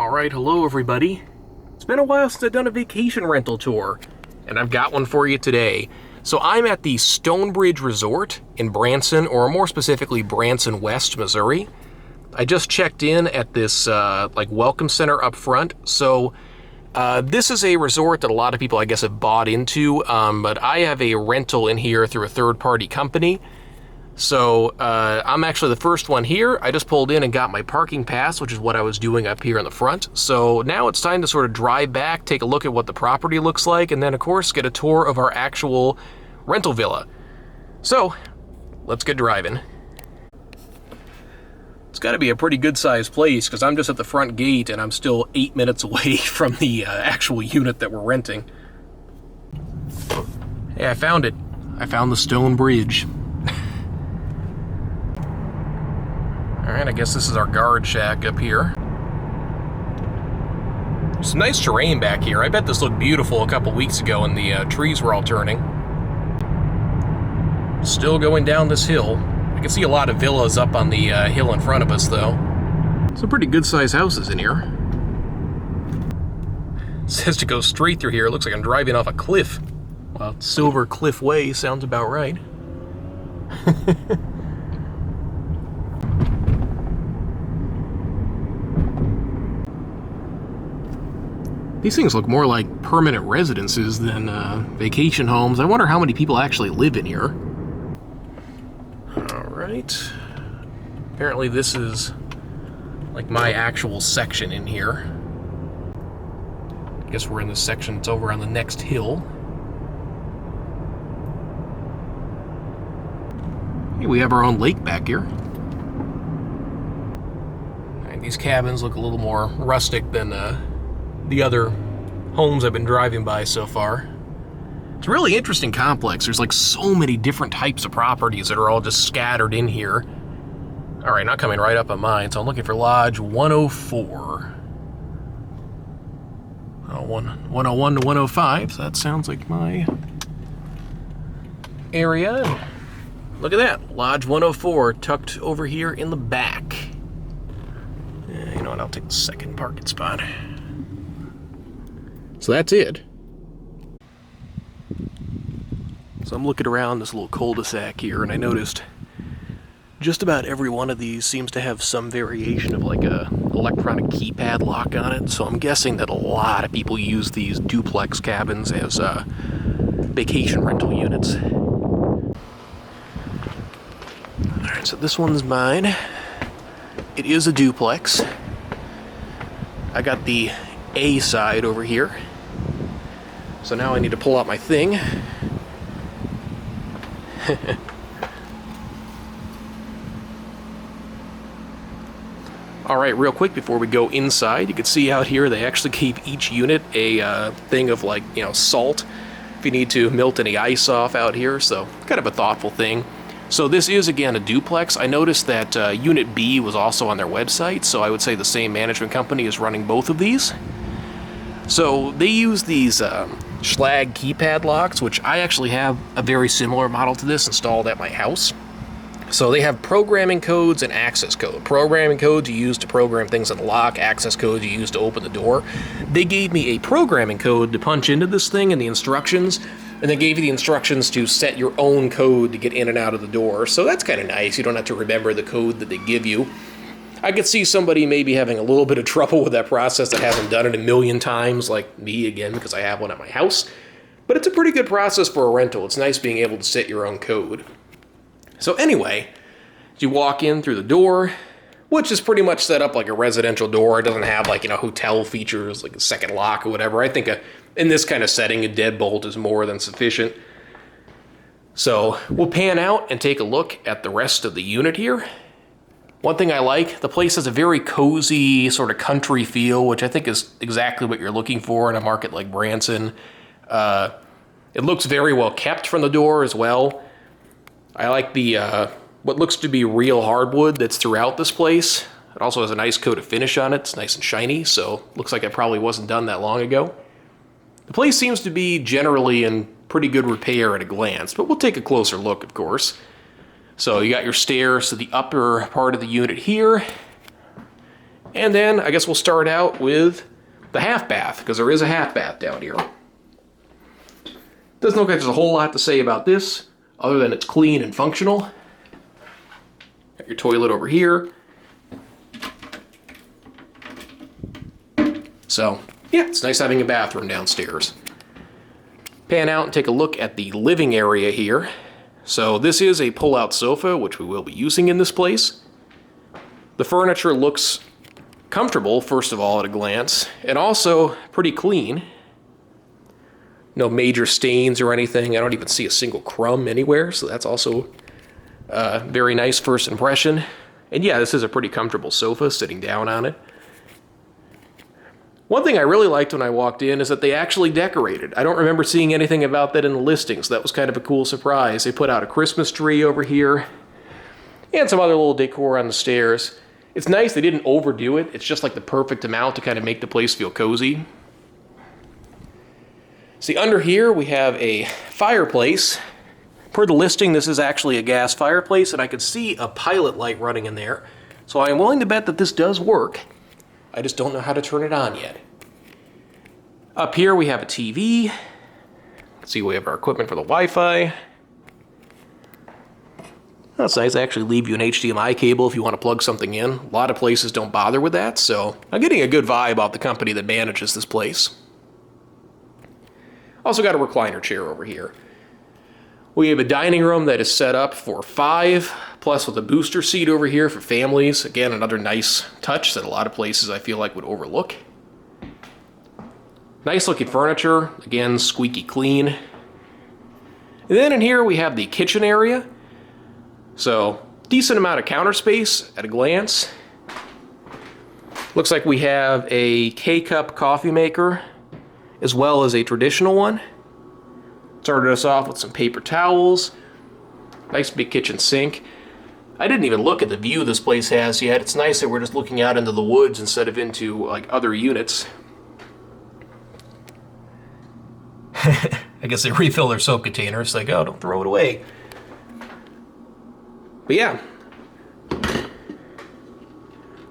Alright, hello everybody. It's been a while since I've done a vacation rental tour, and I've got one for you today. So I'm at the StoneBridge Resort in Branson, or more specifically Branson West, Missouri. I just checked in at this welcome center up front. So this is a resort that a lot of people, I guess, have bought into, but I have a rental in here through a third-party company. So I'm actually the first one here. I just pulled in and got my parking pass, which is what I was doing up here in the front. So now it's time to sort of drive back, take a look at what the property looks like, and then of course get a tour of our actual rental villa. So let's get driving. It's got to be a pretty good sized place because I'm just at the front gate and I'm still 8 minutes away from the actual unit that we're renting. Hey, I found it. I found the StoneBridge. Alright, I guess this is our guard shack up here. Some nice terrain back here. I bet this looked beautiful a couple weeks ago when the trees were all turning. Still going down this hill. I can see a lot of villas up on the hill in front of us, though. Some pretty good-sized houses in here. It says to go straight through here. It looks like I'm driving off a cliff. Well, Silver Cliff Way sounds about right. These things look more like permanent residences than vacation homes. I wonder how many people actually live in here. Alright. Apparently this is like my actual section in here. I guess we're in the section that's over on the next hill. Hey, we have our own lake back here. Alright, these cabins look a little more rustic than the other homes I've been driving by so far. It's a really interesting complex. There's like so many different types of properties that are all just scattered in here. Alright, not coming right up on mine, so I'm looking for Lodge 104. 101 to 105, so that sounds like my area. Look at that, Lodge 104 tucked over here in the back. You know what, I'll take the second parking spot. So that's it. So I'm looking around this little cul-de-sac here, and I noticed just about every one of these seems to have some variation of like a electronic keypad lock on it. So I'm guessing that a lot of people use these duplex cabins as vacation rental units. Alright, so this one's mine. It is a duplex. I got the A side over here. So now I need to pull out my thing. Alright, real quick before we go inside, you can see out here they actually gave each unit a thing of salt if you need to melt any ice off out here, so kind of a thoughtful thing. So this is again a duplex. I noticed that Unit B was also on their website, so I would say the same management company is running both of these. So they use these Schlag keypad locks, which I actually have a very similar model to this installed at my house. So they have programming codes and access code. Programming codes you use to program things in the lock, access codes you use to open the door. They gave me a programming code to punch into this thing in the instructions, and they gave you the instructions to set your own code to get in and out of the door. So that's kind of nice. You don't have to remember the code that they give you. I could see somebody maybe having a little bit of trouble with that process that hasn't done it a million times, like me again, because I have one at my house. But it's a pretty good process for a rental. It's nice being able to set your own code. So anyway, you walk in through the door, which is pretty much set up like a residential door. It doesn't have hotel features like a second lock or whatever. I think in this kind of setting, a deadbolt is more than sufficient. So we'll pan out and take a look at the rest of the unit here. One thing I like, the place has a very cozy sort of country feel, which I think is exactly what you're looking for in a market like Branson. It looks very well kept from the door as well. I like the what looks to be real hardwood that's throughout this place. It also has a nice coat of finish on it. It's nice and shiny, so looks like it probably wasn't done that long ago. The place seems to be generally in pretty good repair at a glance, but we'll take a closer look, of course. So you got your stairs to the upper part of the unit here, And then I guess we'll start out with the half bath, because there is a half bath down here. Doesn't look like there's a whole lot to say about this, other than it's clean and functional. Got your toilet over here. So, yeah, it's nice having a bathroom downstairs. Pan out and take a look at the living area here. So this is a pull-out sofa, which we will be using in this place. The furniture looks comfortable, first of all, at a glance, and also pretty clean. No major stains or anything. I don't even see a single crumb anywhere, so that's also a very nice first impression. And yeah, this is a pretty comfortable sofa, sitting down on it. One thing I really liked when I walked in is that they actually decorated. I don't remember seeing anything about that in the listings. That was kind of a cool surprise. They put out a Christmas tree over here and some other little decor on the stairs. It's nice they didn't overdo it. It's just like the perfect amount to kind of make the place feel cozy. See, under here we have a fireplace. Per the listing, this is actually a gas fireplace, and I could see a pilot light running in there. So I am willing to bet that this does work. I just don't know how to turn it on yet. Up here we have a TV. Let's see, we have our equipment for the Wi-Fi. That's nice. They actually leave you an HDMI cable if you want to plug something in. A lot of places don't bother with that, so I'm getting a good vibe off the company that manages this place. Also got a recliner chair over here. We have a dining room that is set up for 5, plus with a booster seat over here for families. Again, another nice touch that a lot of places I feel like would overlook. Nice looking furniture, again, squeaky clean. And then in here we have the kitchen area. So, decent amount of counter space at a glance. Looks like we have a K-cup coffee maker, as well as a traditional one. Started us off with some paper towels. Nice big kitchen sink. I didn't even look at the view this place has yet. It's nice that we're just looking out into the woods instead of into like other units. I guess they refill their soap containers. Like, oh, don't throw it away. But yeah.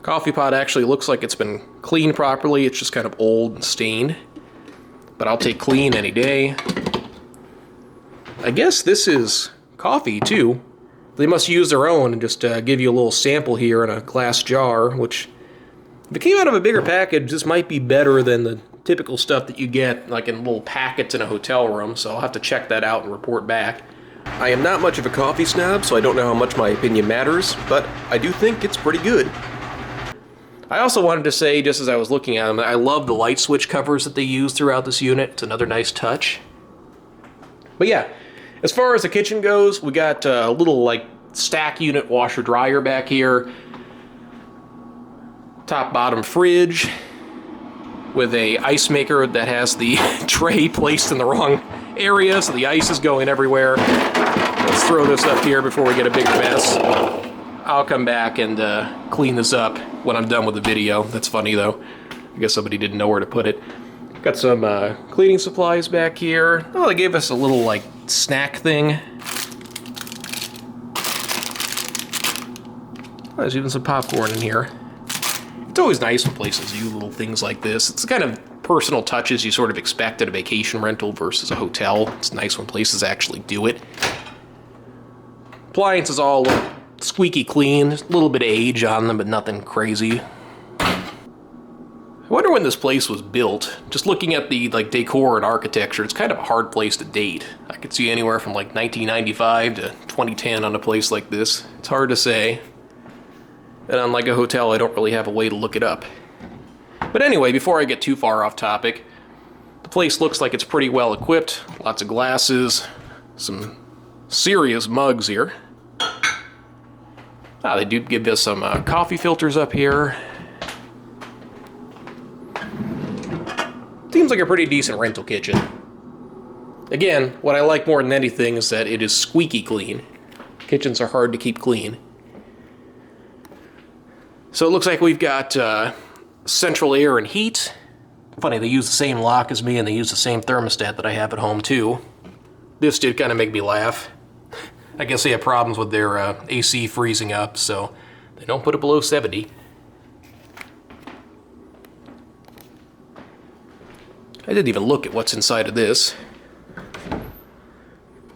Coffee pot actually looks like it's been cleaned properly. It's just kind of old and stained. But I'll take clean any day. I guess this is coffee, too. They must use their own and just give you a little sample here in a glass jar, which, if it came out of a bigger package, this might be better than the typical stuff that you get, like in little packets in a hotel room, so I'll have to check that out and report back. I am not much of a coffee snob, so I don't know how much my opinion matters, but I do think it's pretty good. I also wanted to say, just as I was looking at them, I love the light switch covers that they use throughout this unit. It's another nice touch. But yeah, as far as the kitchen goes, we got a little like stack unit washer dryer back here. Top bottom fridge with a ice maker that has the tray placed in the wrong area, so the ice is going everywhere. Let's throw this up here before we get a big mess. I'll come back and clean this up when I'm done with the video. That's funny though. I guess somebody didn't know where to put it. Got some cleaning supplies back here. Oh, they gave us a little like snack thing. Oh, there's even some popcorn in here. It's always nice when places do little things like this. It's the kind of personal touches you sort of expect at a vacation rental versus a hotel. It's nice when places actually do it. Appliances all look squeaky clean. There's a little bit of age on them, but nothing crazy. I wonder when this place was built. Just looking at the like decor and architecture, it's kind of a hard place to date. I could see anywhere from like 1995 to 2010 on a place like this. It's hard to say. And unlike a hotel, I don't really have a way to look it up. But anyway, before I get too far off topic, the place looks like it's pretty well equipped. Lots of glasses, some serious mugs here. Ah, they do give us some coffee filters up here. Seems like a pretty decent rental kitchen. Again, what I like more than anything is that it is squeaky clean. Kitchens are hard to keep clean. So it looks like we've got central air and heat. Funny, they use the same lock as me and they use the same thermostat that I have at home too. This did kind of make me laugh. I guess they have problems with their AC freezing up, so they don't put it below 70. I didn't even look at what's inside of this.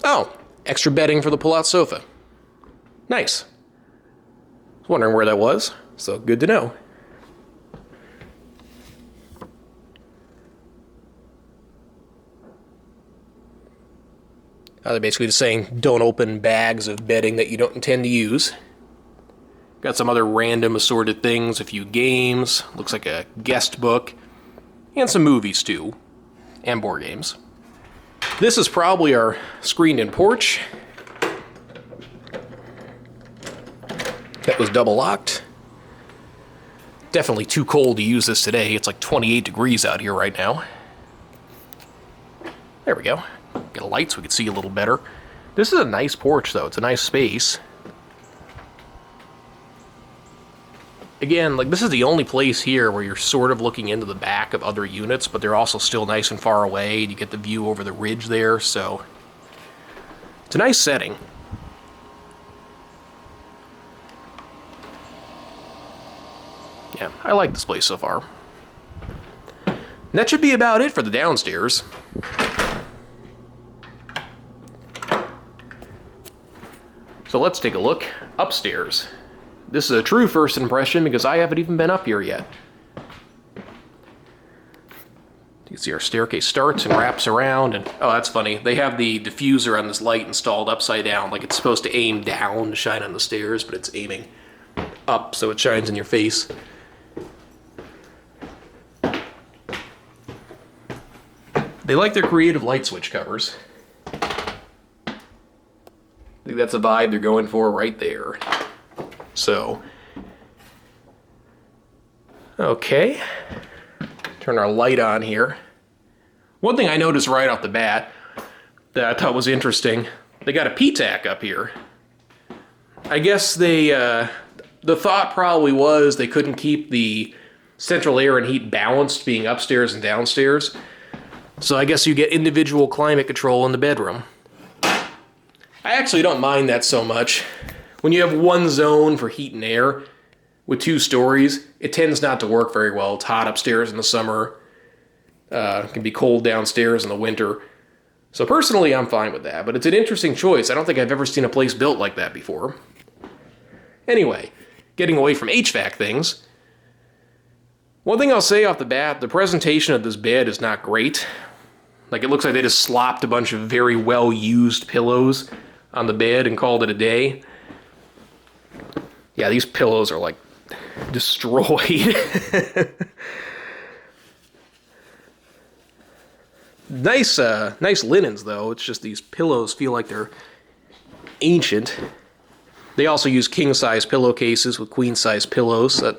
Oh, extra bedding for the pull-out sofa. Nice. I was wondering where that was, so good to know. They're basically just saying, don't open bags of bedding that you don't intend to use. Got some other random assorted things, a few games, looks like a guest book, and some movies too, and board games. This is probably our screened-in porch. That was double locked. Definitely too cold to use this today. It's like 28 degrees out here right now. There we go. Get a light so we can see a little better. This is a nice porch though. It's a nice space. Again, like this is the only place here where you're sort of looking into the back of other units, but they're also still nice and far away, and you get the view over the ridge there, so it's a nice setting. Yeah, I like this place so far. And that should be about it for the downstairs. So let's take a look upstairs. This is a true first impression because I haven't even been up here yet. You can see our staircase starts and wraps around, and oh, that's funny. They have the diffuser on this light installed upside down, like it's supposed to aim down to shine on the stairs, but it's aiming up so it shines in your face. They like their creative light switch covers. I think that's a vibe they're going for right there. So, okay, turn our light on here. One thing I noticed right off the bat that I thought was interesting, they got a P-tack up here. I guess they, the thought probably was they couldn't keep the central air and heat balanced being upstairs and downstairs. So I guess you get individual climate control in the bedroom. I actually don't mind that so much. When you have one zone for heat and air with 2 stories, it tends not to work very well. It's hot upstairs in the summer. It can be cold downstairs in the winter. So personally, I'm fine with that, but it's an interesting choice. I don't think I've ever seen a place built like that before. Anyway, getting away from HVAC things, one thing I'll say off the bat, the presentation of this bed is not great. Like, it looks like they just slopped a bunch of very well-used pillows on the bed and called it a day. Yeah, these pillows are, like, destroyed. Nice linens, though. It's just these pillows feel like they're ancient. They also use king-size pillowcases with queen-size pillows. That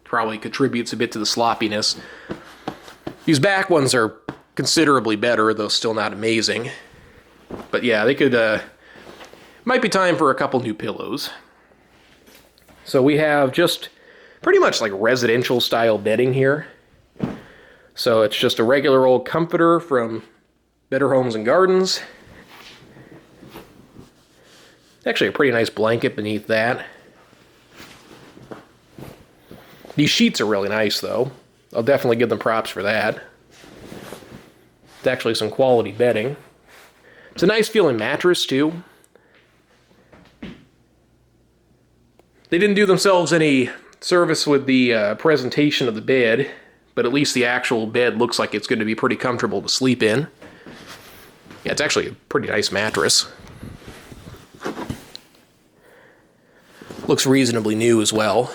probably contributes a bit to the sloppiness. These back ones are considerably better, though still not amazing. But yeah, they could, might be time for a couple new pillows. So we have just pretty much like residential style bedding here. So it's just a regular old comforter from Better Homes and Gardens. Actually a pretty nice blanket beneath that. These sheets are really nice though. I'll definitely give them props for that. It's actually some quality bedding. It's a nice feeling mattress too. They didn't do themselves any service with the presentation of the bed, but at least the actual bed looks like it's going to be pretty comfortable to sleep in. Yeah, it's actually a pretty nice mattress. Looks reasonably new as well.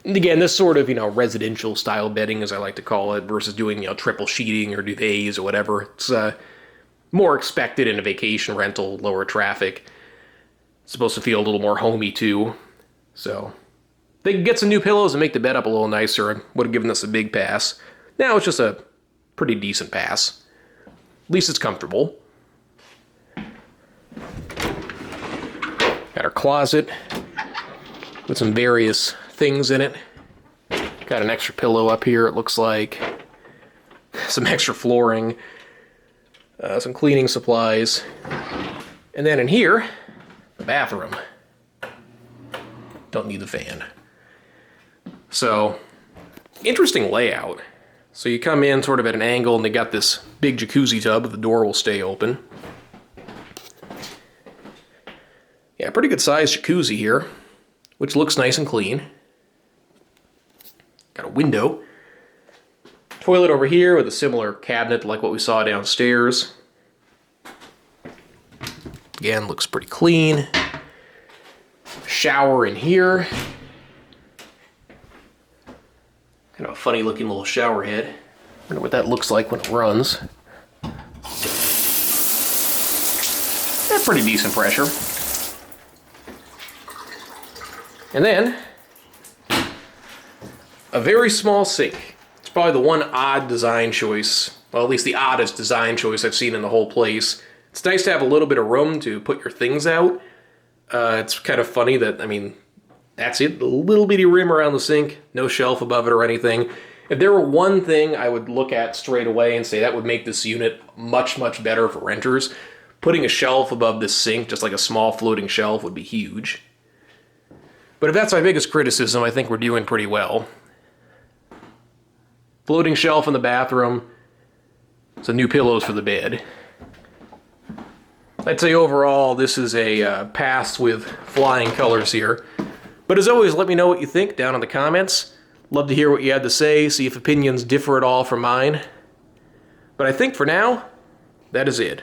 And again, this sort of, residential style bedding, as I like to call it, versus doing, triple sheeting or duvets or whatever. It's more expected in a vacation rental, lower traffic. It's supposed to feel a little more homey too. So they could get some new pillows and make the bed up a little nicer and would have given this a big pass. Now it's just a pretty decent pass. At least it's comfortable. Got our closet with some various things in it. Got an extra pillow up here, it looks like. Some extra flooring. Some cleaning supplies. And then in here, the bathroom. Don't need the fan. So, interesting layout. So you come in sort of at an angle and they got this big jacuzzi tub, but the door will stay open. Yeah, pretty good sized jacuzzi here, which looks nice and clean. Got a window. Toilet over here with a similar cabinet like what we saw downstairs. Again, looks pretty clean. Shower in here. Kind of a funny looking little shower head. I wonder what that looks like when it runs. That's pretty decent pressure. And then, a very small sink. It's probably the one odd design choice, well, at least the oddest design choice I've seen in the whole place. It's nice to have a little bit of room to put your things out. It's kind of funny that, I mean, that's it, a little bitty rim around the sink, no shelf above it or anything. If there were one thing I would look at straight away and say that would make this unit much, much better for renters, putting a shelf above this sink, just like a small floating shelf, would be huge. But if that's my biggest criticism, I think we're doing pretty well. Floating shelf in the bathroom, some new pillows for the bed. I'd say overall this is a pass with flying colors here. But as always, let me know what you think down in the comments. Love to hear what you had to say, see if opinions differ at all from mine. But I think for now, that is it.